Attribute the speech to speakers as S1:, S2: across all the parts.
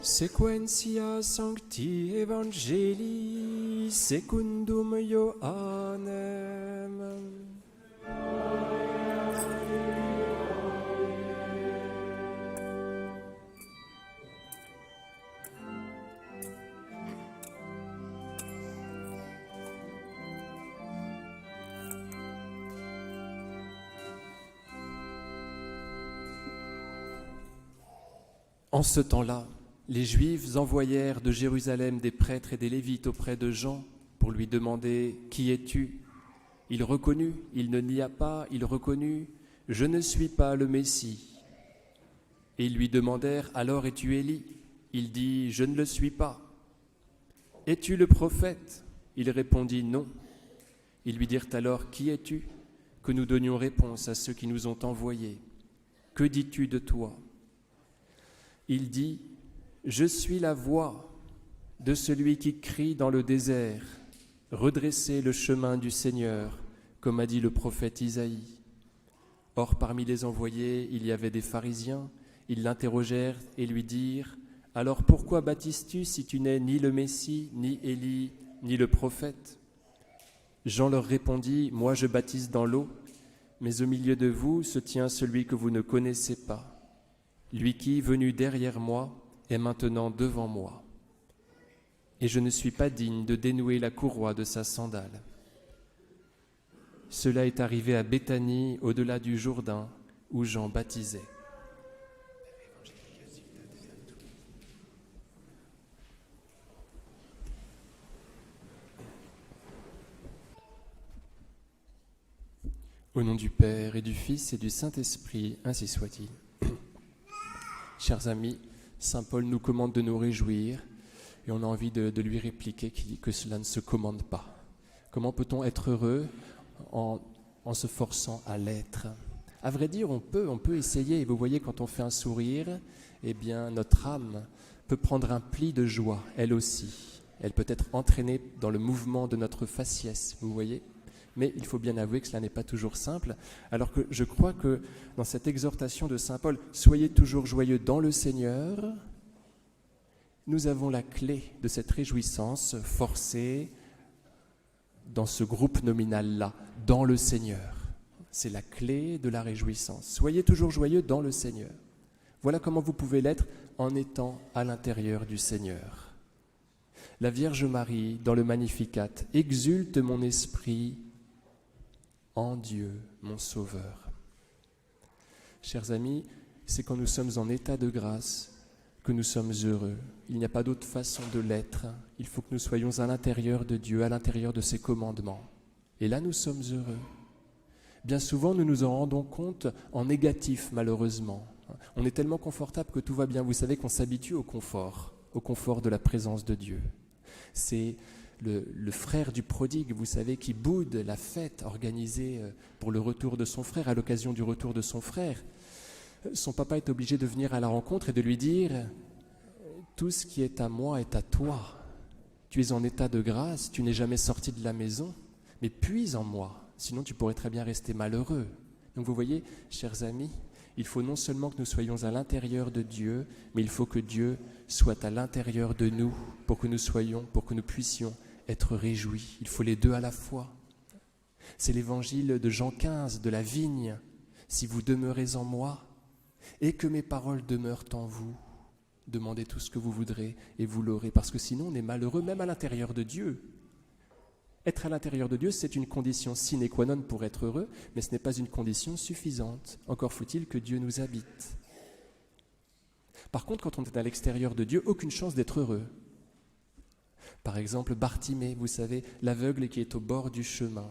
S1: Sequentia Sancti Evangelii secundum Ioannem. En ce temps-là, les Juifs envoyèrent de Jérusalem des prêtres et des Lévites auprès de Jean pour lui demander « Qui es-tu » Il reconnut, il ne nia pas, il reconnut « Je ne suis pas le Messie ». Et ils lui demandèrent « Alors es-tu Élie » Il dit « Je ne le suis pas ». « Es-tu le prophète » Il répondit « Non ». Ils lui dirent alors « Qui es-tu » Que nous donnions réponse à ceux qui nous ont envoyés. « Que dis-tu de toi » Il dit « Je suis la voix de celui qui crie dans le désert, redressez le chemin du Seigneur, comme a dit le prophète Isaïe. » Or, parmi les envoyés, il y avait des pharisiens. Ils l'interrogèrent et lui dirent « Alors pourquoi baptises-tu si tu n'es ni le Messie, ni Élie, ni le prophète ?» Jean leur répondit « Moi je baptise dans l'eau, mais au milieu de vous se tient celui que vous ne connaissez pas. Lui qui, venu derrière moi, est maintenant devant moi. Et je ne suis pas digne de dénouer la courroie de sa sandale. » Cela est arrivé à Béthanie, au-delà du Jourdain, où Jean baptisait. Au nom du Père et du Fils et du Saint-Esprit, ainsi soit-il. Chers amis, saint Paul nous commande de nous réjouir et on a envie de lui répliquer qui dit que cela ne se commande pas. Comment peut-on être heureux en se forçant à l'être ? À vrai dire, on peut essayer. Et vous voyez, quand on fait un sourire, eh bien, notre âme peut prendre un pli de joie, elle aussi. Elle peut être entraînée dans le mouvement de notre faciès, vous voyez ? Mais il faut bien avouer que cela n'est pas toujours simple, alors que je crois que dans cette exhortation de saint Paul, « Soyez toujours joyeux dans le Seigneur », nous avons la clé de cette réjouissance forcée dans ce groupe nominal-là, dans le Seigneur. C'est la clé de la réjouissance. Soyez toujours joyeux dans le Seigneur. Voilà comment vous pouvez l'être en étant à l'intérieur du Seigneur. La Vierge Marie, dans le Magnificat, « Exulte mon esprit en Dieu, mon Sauveur ». Chers amis, c'est quand nous sommes en état de grâce que nous sommes heureux. Il n'y a pas d'autre façon de l'être. Il faut que nous soyons à l'intérieur de Dieu, à l'intérieur de ses commandements. Et là, nous sommes heureux. Bien souvent, nous nous en rendons compte en négatif, malheureusement. On est tellement confortable que tout va bien. Vous savez qu'on s'habitue au confort de la présence de Dieu. C'est le frère du prodigue, vous savez, qui boude la fête organisée pour le retour de son frère. À l'occasion du retour de son frère, son papa est obligé de venir à la rencontre et de lui dire « Tout ce qui est à moi est à toi. Tu es en état de grâce, tu n'es jamais sorti de la maison, mais puise en moi, sinon tu pourrais très bien rester malheureux. » Donc vous voyez, chers amis, il faut non seulement que nous soyons à l'intérieur de Dieu, mais il faut que Dieu soit à l'intérieur de nous pour que nous puissions être réjouis. Il faut les deux à la fois. C'est l'évangile de Jean 15, de la vigne. « Si vous demeurez en moi et que mes paroles demeurent en vous, demandez tout ce que vous voudrez et vous l'aurez. » Parce que sinon on est malheureux même à l'intérieur de Dieu. Être à l'intérieur de Dieu, c'est une condition sine qua non pour être heureux, mais ce n'est pas une condition suffisante. Encore faut-il que Dieu nous habite. Par contre, quand on est à l'extérieur de Dieu, aucune chance d'être heureux. Par exemple, Bartimée, vous savez, l'aveugle qui est au bord du chemin,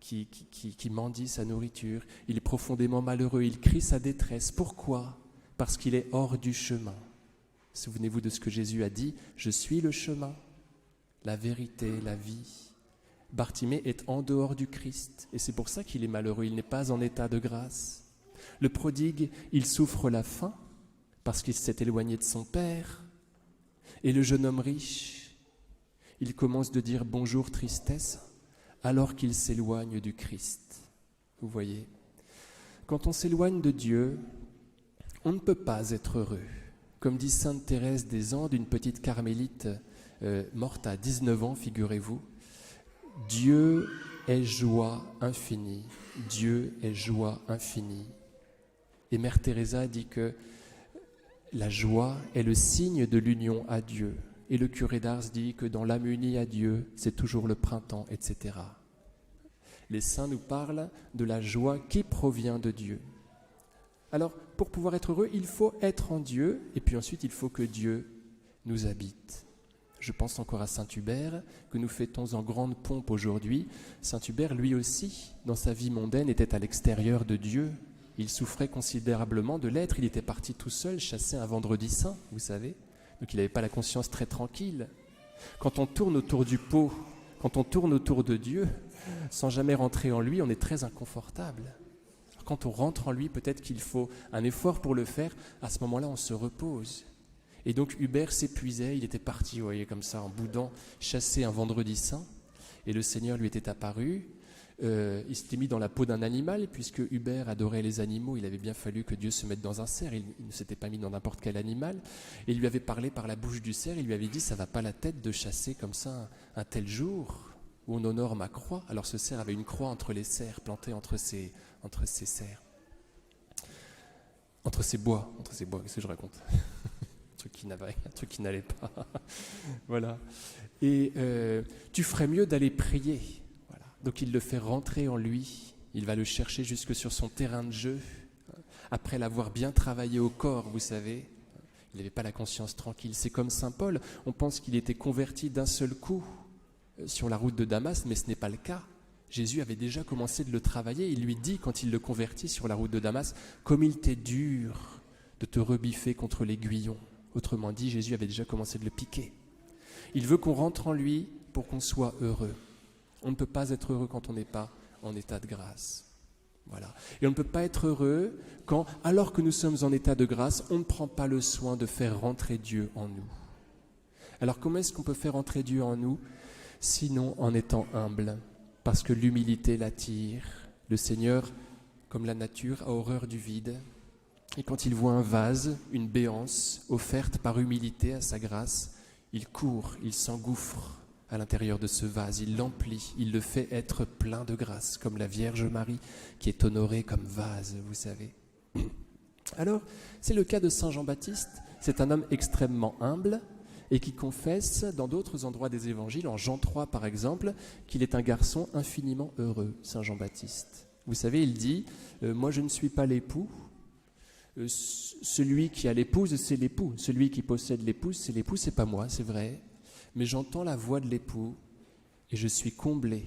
S1: qui mendie sa nourriture. Il est profondément malheureux, il crie sa détresse. Pourquoi ? Parce qu'il est hors du chemin. Souvenez-vous de ce que Jésus a dit, « Je suis le chemin, la vérité, la vie ». Bartimée est en dehors du Christ, et c'est pour ça qu'il est malheureux, il n'est pas en état de grâce. Le prodigue, il souffre la faim, parce qu'il s'est éloigné de son père. Et le jeune homme riche, il commence de dire « bonjour tristesse », alors qu'il s'éloigne du Christ. Vous voyez, quand on s'éloigne de Dieu, on ne peut pas être heureux. Comme dit sainte Thérèse des Andes, une petite carmélite morte à 19 ans, figurez-vous, Dieu est joie infinie. Dieu est joie infinie. Et Mère Teresa dit que la joie est le signe de l'union à Dieu. Et le curé d'Ars dit que dans l'âme unie à Dieu, c'est toujours le printemps, etc. Les saints nous parlent de la joie qui provient de Dieu. Alors, pour pouvoir être heureux, il faut être en Dieu, et puis ensuite, il faut que Dieu nous habite. Je pense encore à Saint Hubert, que nous fêtons en grande pompe aujourd'hui. Saint Hubert, lui aussi, dans sa vie mondaine, était à l'extérieur de Dieu. Il souffrait considérablement de l'être. Il était parti tout seul chasser un vendredi saint, vous savez. Donc il n'avait pas la conscience très tranquille. Quand on tourne autour du pot, quand on tourne autour de Dieu, sans jamais rentrer en lui, on est très inconfortable. Quand on rentre en lui, peut-être qu'il faut un effort pour le faire. À ce moment-là, on se repose. Et donc Hubert s'épuisait, il était parti, vous voyez, comme ça, en boudant, chasser un vendredi saint. Et le Seigneur lui était apparu. Il s'était mis dans la peau d'un animal, puisque Hubert adorait les animaux. Il avait bien fallu que Dieu se mette dans un cerf. Il ne s'était pas mis dans n'importe quel animal. Et il lui avait parlé par la bouche du cerf. Il lui avait dit, ça ne va pas la tête de chasser comme ça un tel jour où on honore ma croix. Alors ce cerf avait une croix entre les cerfs, plantée entre ses cerfs. Entre ses bois, qu'est-ce que je raconte? Un truc qui n'allait pas. Voilà. Et tu ferais mieux d'aller prier. Voilà. Donc il le fait rentrer en lui. Il va le chercher jusque sur son terrain de jeu. Après l'avoir bien travaillé au corps, vous savez, il n'avait pas la conscience tranquille. C'est comme saint Paul. On pense qu'il était converti d'un seul coup sur la route de Damas, mais ce n'est pas le cas. Jésus avait déjà commencé de le travailler. Il lui dit, quand il le convertit sur la route de Damas, « Comme il t'est dur de te rebiffer contre l'aiguillon ». Autrement dit, Jésus avait déjà commencé de le piquer. Il veut qu'on rentre en lui pour qu'on soit heureux. On ne peut pas être heureux quand on n'est pas en état de grâce. Voilà. Et on ne peut pas être heureux quand, alors que nous sommes en état de grâce, on ne prend pas le soin de faire rentrer Dieu en nous. Alors comment est-ce qu'on peut faire rentrer Dieu en nous? Sinon en étant humble. Parce que l'humilité l'attire. Le Seigneur, comme la nature, a horreur du vide. Et quand il voit un vase, une béance, offerte par humilité à sa grâce, il court, il s'engouffre à l'intérieur de ce vase, il l'emplit, il le fait être plein de grâce, comme la Vierge Marie qui est honorée comme vase, vous savez. Alors, c'est le cas de Saint Jean-Baptiste. C'est un homme extrêmement humble et qui confesse dans d'autres endroits des évangiles, en Jean 3 par exemple, qu'il est un garçon infiniment heureux, Saint Jean-Baptiste. Vous savez, il dit « Moi je ne suis pas l'époux ». Celui qui a l'épouse, c'est l'époux. Celui qui possède l'épouse, c'est l'époux, c'est pas moi, c'est vrai. Mais j'entends la voix de l'époux et je suis comblé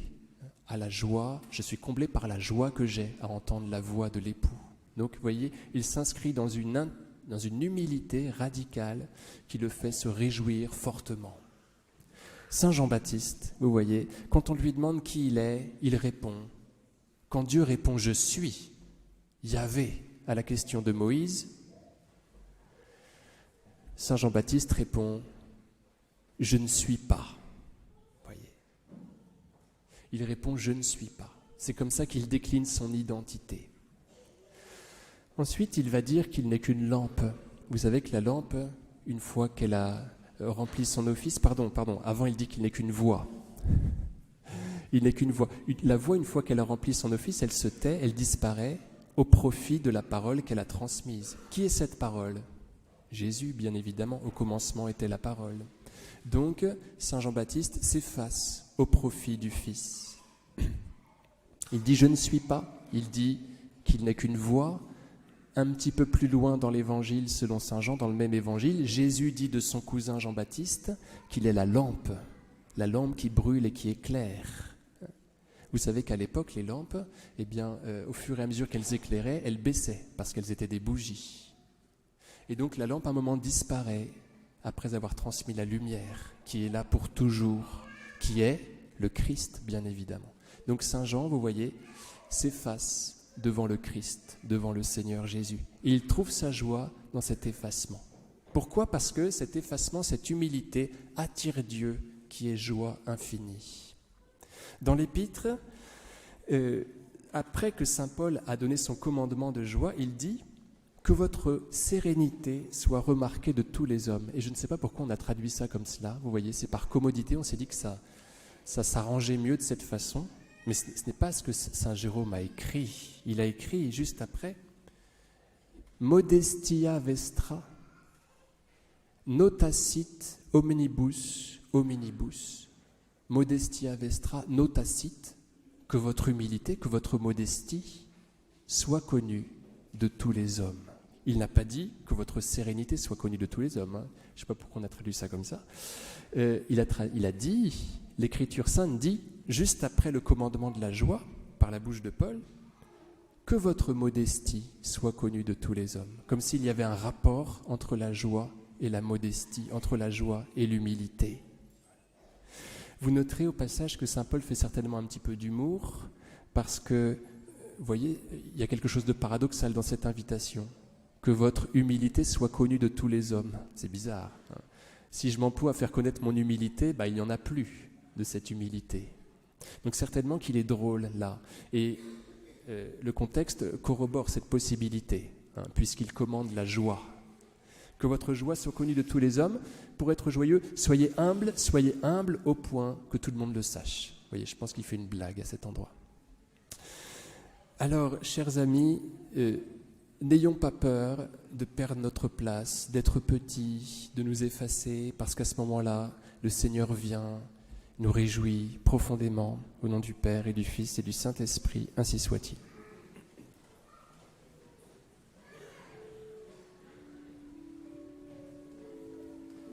S1: à la joie, je suis comblé par la joie que j'ai à entendre la voix de l'époux. Donc, vous voyez, il s'inscrit dans une humilité radicale qui le fait se réjouir fortement. Saint Jean-Baptiste, vous voyez, quand on lui demande qui il est, il répond. Quand Dieu répond « Je suis », Yahvé, à la question de Moïse, Saint Jean-Baptiste répond « Je ne suis pas ». Voyez. Il répond « Je ne suis pas ». C'est comme ça qu'il décline son identité. Ensuite, il va dire qu'il n'est qu'une lampe. Vous savez que la lampe, une fois qu'elle a rempli son office, avant il dit qu'il n'est qu'une voix. Il n'est qu'une voix. La voix, une fois qu'elle a rempli son office, elle se tait, elle disparaît, au profit de la parole qu'elle a transmise. Qui est cette parole? Jésus, bien évidemment, au commencement était la parole. Donc, Saint Jean-Baptiste s'efface au profit du Fils. Il dit « je ne suis pas », il dit qu'il n'est qu'une voix. Un petit peu plus loin dans l'évangile, selon Saint Jean, dans le même évangile, Jésus dit de son cousin Jean-Baptiste qu'il est la lampe qui brûle et qui éclaire. Vous savez qu'à l'époque, les lampes, au fur et à mesure qu'elles éclairaient, elles baissaient parce qu'elles étaient des bougies. Et donc la lampe, à un moment, disparaît après avoir transmis la lumière qui est là pour toujours, qui est le Christ, bien évidemment. Donc Saint Jean, vous voyez, s'efface devant le Christ, devant le Seigneur Jésus. Et il trouve sa joie dans cet effacement. Pourquoi? Parce que cet effacement, cette humilité attire Dieu qui est joie infinie. Dans l'Épître, après que saint Paul a donné son commandement de joie, il dit que votre sérénité soit remarquée de tous les hommes. Et je ne sais pas pourquoi on a traduit ça comme cela. Vous voyez, c'est par commodité, on s'est dit que ça s'arrangeait mieux de cette façon. Mais ce n'est pas ce que Saint Jérôme a écrit. Il a écrit juste après « Modestia vestra, notacit omnibus hominibus. » Modestia vestra, notacit, que votre humilité, que votre modestie soit connue de tous les hommes. Il n'a pas dit que votre sérénité soit connue de tous les hommes. Hein. Je ne sais pas pourquoi on a traduit ça comme ça. Il a dit, l'Écriture sainte dit, juste après le commandement de la joie, par la bouche de Paul, que votre modestie soit connue de tous les hommes. Comme s'il y avait un rapport entre la joie et la modestie, entre la joie et l'humilité. Vous noterez au passage que saint Paul fait certainement un petit peu d'humour, parce que, vous voyez, il y a quelque chose de paradoxal dans cette invitation. Que votre humilité soit connue de tous les hommes. C'est bizarre. Hein. Si je m'emploie à faire connaître mon humilité, il n'y en a plus de cette humilité. Donc certainement qu'il est drôle là. Et le contexte corrobore cette possibilité, hein, puisqu'il commande la joie. Que votre joie soit connue de tous les hommes. Pour être joyeux, soyez humble au point que tout le monde le sache. Vous voyez, je pense qu'il fait une blague à cet endroit. Alors, chers amis, n'ayons pas peur de perdre notre place, d'être petits, de nous effacer, parce qu'à ce moment-là, le Seigneur vient, nous réjouit profondément, au nom du Père et du Fils et du Saint-Esprit, ainsi soit-il.